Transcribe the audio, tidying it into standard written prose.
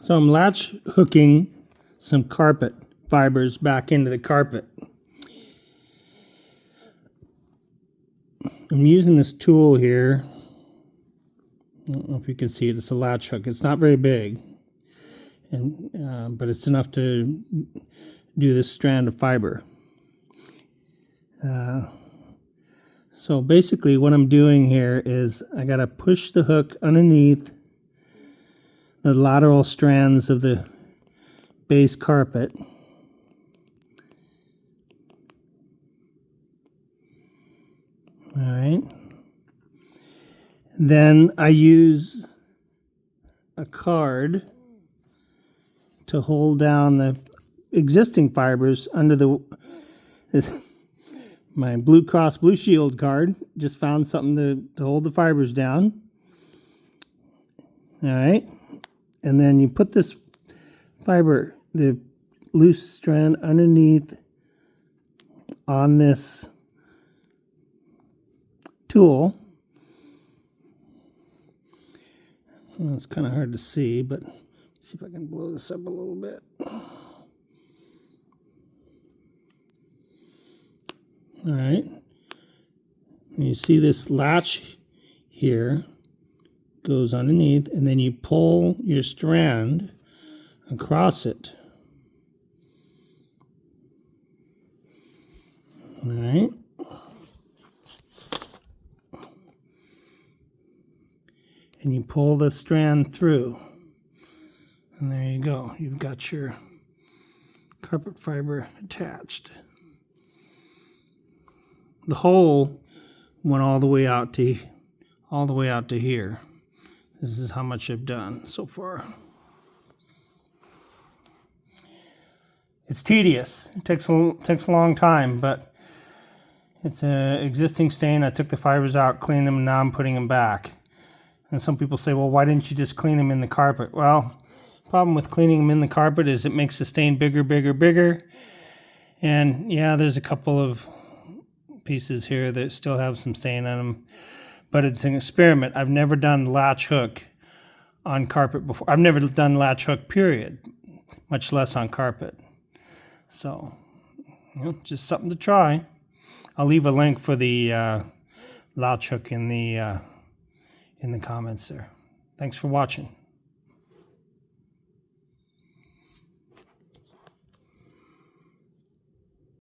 So I'm latch hooking some carpet fibers back into the carpet. I'm using this tool here. I don't know if you can see it. It's a latch hook. It's not very big, but it's enough to do this strand of fiber. So basically what I'm doing here is I got to push the hook underneath the lateral strands of the base carpet. All right. Then I use a card to hold down the existing fibers under my Blue Cross Blue Shield card. Just found something to hold the fibers down. All right. And then you put this fiber, the loose strand, underneath on this tool. Well, it's kind of hard to see, but let's see if I can blow this up a little bit. All right. And you see this latch here goes underneath, and then you pull your strand across it. All right. And you pull the strand through. And there you go. You've got your carpet fiber attached. The hole went all the way out to here. This is how much I've done so far. It's tedious. It takes a long time, but it's an existing stain. I took the fibers out, cleaned them, and now I'm putting them back. And some people say, well, why didn't you just clean them in the carpet? Well, the problem with cleaning them in the carpet is it makes the stain bigger, bigger, bigger. And yeah, there's a couple of pieces here that still have some stain on them. But it's an experiment. I've never done latch hook on carpet before. I've never done latch hook, period, much less on carpet. So, just something to try. I'll leave a link for the latch hook in the comments there. Thanks for watching.